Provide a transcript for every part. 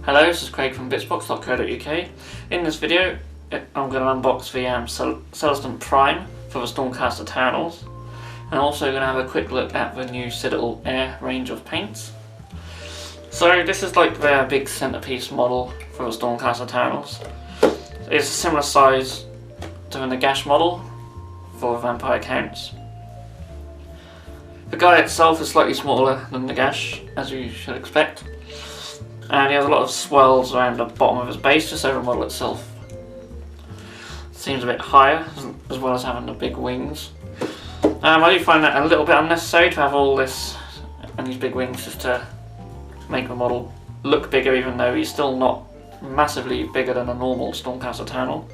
Hello, this is Craig from bitsbox.co.uk. In this video, I'm going to unbox the Celestant Prime for the Stormcast Eternals, and I'm also going to have a quick look at the new Citadel Air range of paints. So this is like their big centerpiece model for the Stormcast Eternals. It's a similar size to the Nagash model for vampire counts. The guy itself is slightly smaller than Nagash, as you should expect. And he has a lot of swells around the bottom of his base, just so the model itself seems a bit higher, as well as having the big wings. I do find that a little bit unnecessary to have all this and these big wings just to make the model look bigger, even though he's still not massively bigger than a normal Stormcast Eternal.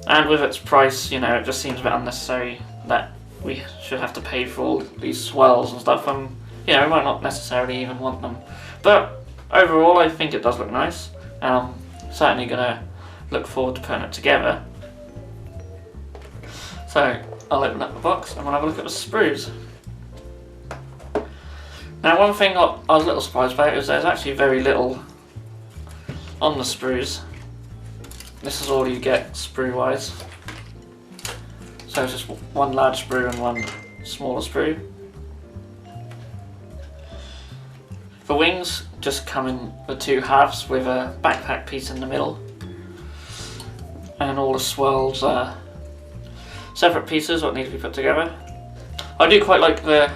And with its price, you know, it just seems a bit unnecessary that we should have to pay for all these swells and stuff, and you know, we might not necessarily even want them. But overall, I think it does look nice, and I'm certainly going to look forward to putting it together. So, I'll open up the box and we'll have a look at the sprues. Now, one thing I was a little surprised about is there's actually very little on the sprues. This is all you get sprue-wise. So it's just one large sprue and one smaller sprue. The wings just come in the two halves with a backpack piece in the middle, and all the swells are separate pieces what need to be put together. I do quite like the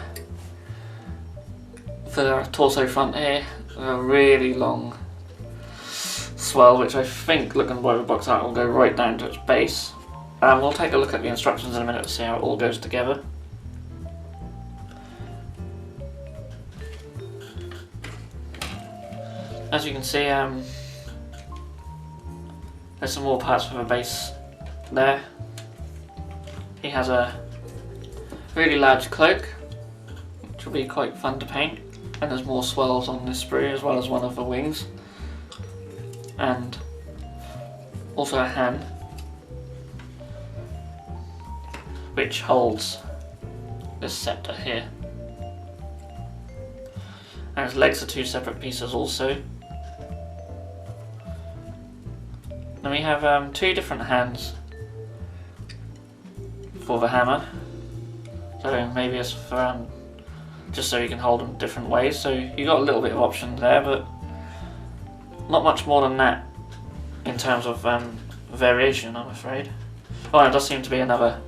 torso front here, a really long swell, which I think, looking by the box art, will go right down to its base. We'll take a look at the instructions in a minute to see how it all goes together. As you can see, there's some more parts for the base there. He has a really large cloak, which will be quite fun to paint, and there's more swells on this sprue as well as one of the wings, and also a hand which holds this scepter here. And his legs are two separate pieces also. Then we have two different hands for the hammer. So maybe it's for just so you can hold them different ways. So you got a little bit of option there, but not much more than that in terms of variation, I'm afraid. Oh, and it does seem to be another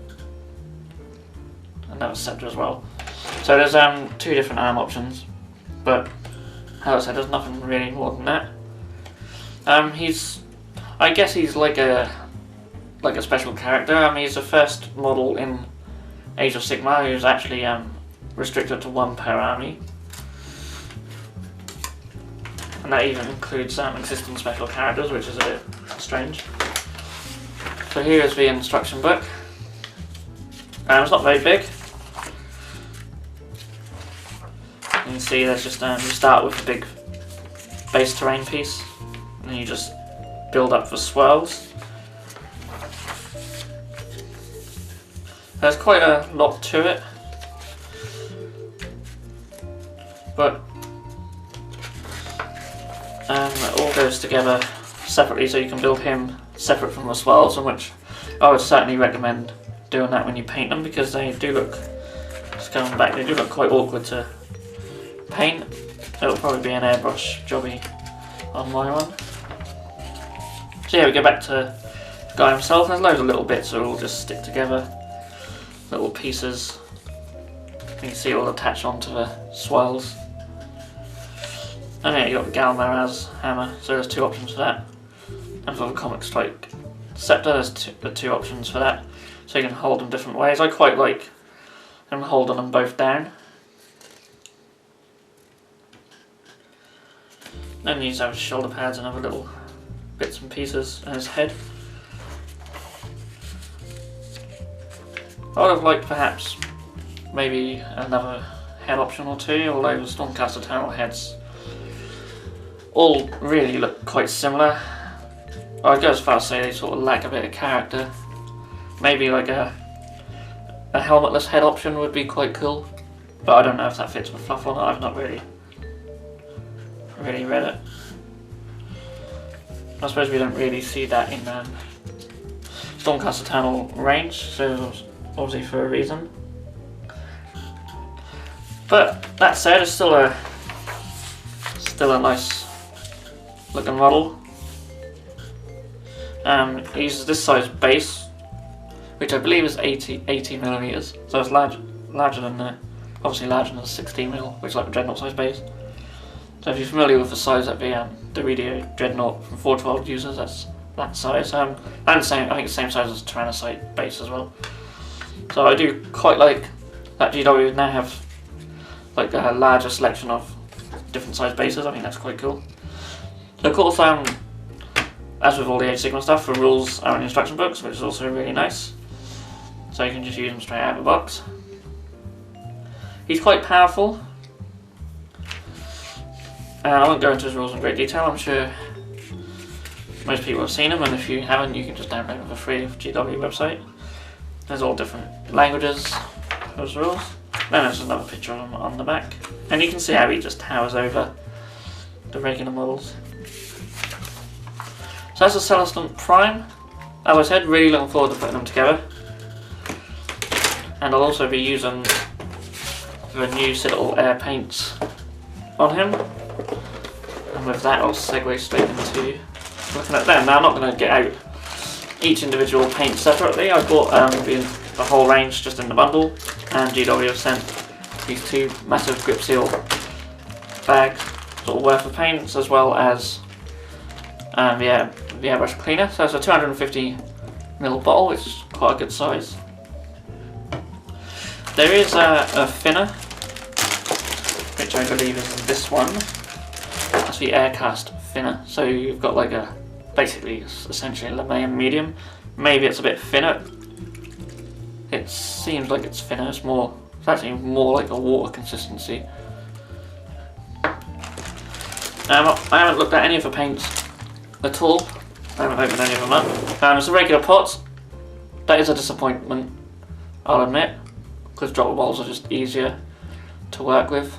scepter as well. So there's two different arm options, but as I said, there's nothing really more than that. I guess he's like a special character. He's the first model in Age of Sigmar who's actually restricted to one per army, and that even includes existing special characters, which is a bit strange. So here is the instruction book. It's not very big. You can see there's just you start with a big base terrain piece, and then you just build up the swells. There's quite a lot to it, but it all goes together separately, so you can build him separate from the swells, and which I would certainly recommend doing that when you paint them, because they do look, just going back, they do look quite awkward to paint. It'll probably be an airbrush jobby on my one. So yeah, we go back to the guy himself. There's loads of little bits that all just stick together, little pieces. You can see it all attached onto the swells. And yeah, you got the Galmaraz hammer, so there's two options for that. And for the comic strike scepter, there's the two options for that, so you can hold them different ways. I quite like him holding them both down. Then you have his shoulder pads and other little bits and pieces, and his head. I would have liked perhaps maybe another head option or two, although the Stormcast Eternal heads all really look quite similar. I'd go as far as say they sort of lack a bit of character. Maybe like a helmetless head option would be quite cool, but I don't know if that fits with fluff or not. I've not really read it. I suppose we don't really see that in Stormcast Eternal range, so obviously for a reason. But that said, it's still a nice looking model. It uses this size base, which I believe is 80 millimeters, so it's larger than the, obviously larger than the 16 mil, which is like a Dreadnought size base. So if you're familiar with the size that the Radio Dreadnought from 412 uses, that's that size. And I think it's the same size as Tyrannosaurus base as well. So I do quite like that GW now have like a larger selection of different size bases. I think that's quite cool. So of course, as with all the Age Sigma stuff, the rules are in instruction books, which is also really nice. So you can just use them straight out of the box. He's quite powerful. I won't go into his rules in great detail. I'm sure most people have seen him, and if you haven't, you can just download them for free off the GW website. There's all different languages for his rules. Then there's another picture of him on the back, and you can see how he just towers over the regular models. So that's a Celestant Prime. As I said, really looking forward to putting them together. And I'll also be using the new Citadel Air paints on him. And with that, I'll segue straight into looking at them. Now, I'm not going to get out each individual paint separately. I bought the whole range just in the bundle, and GW have sent these two massive grip seal bags sort of worth of paints, as well as the airbrush cleaner. So it's a 250ml bottle, which is quite a good size. There is a thinner, which I believe is this one. That's the Aircast thinner. So you've got like basically it's essentially a Lamayan medium. Maybe it's a bit thinner. It seems like it's thinner. It's actually more like a water consistency. I haven't looked at any of the paints at all. I haven't opened any of them up. It's a regular pot. That is a disappointment, I'll admit, because dropper bottles are just easier to work with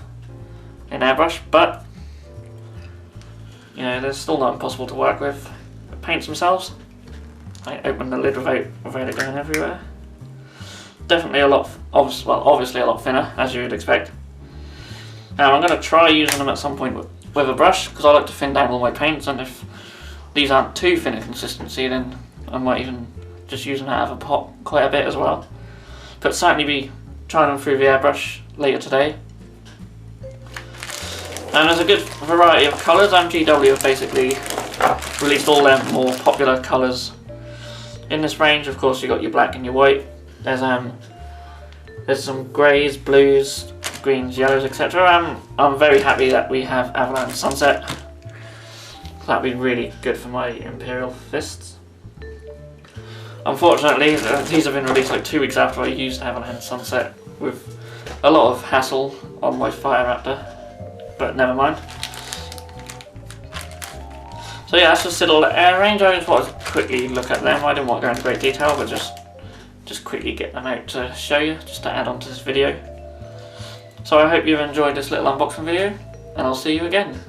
in airbrush, but you know, they're still not impossible to work with. The paints themselves, I opened the lid without it going everywhere. Definitely obviously a lot thinner, as you would expect. Now I'm going to try using them at some point with a brush, because I like to thin down all my paints, and if these aren't too thin in consistency, then I might even just use them out of a pot quite a bit as well. But certainly be trying them through the airbrush later today. And there's a good variety of colours. GW have basically released all their more popular colours in this range. Of course, you've got your black and your white. There's some greys, blues, greens, yellows, etc. I'm very happy that we have Avalanche Sunset. That'd be really good for my Imperial Fists. Unfortunately, these have been released like 2 weeks after I used Avalanche Sunset, with a lot of hassle on my Fire Raptor, but never mind. So yeah, that's just Citadel Air range. I just wanted to quickly look at them. I didn't want to go into great detail, but just quickly get them out to show you, just to add on to this video. So I hope you've enjoyed this little unboxing video, and I'll see you again.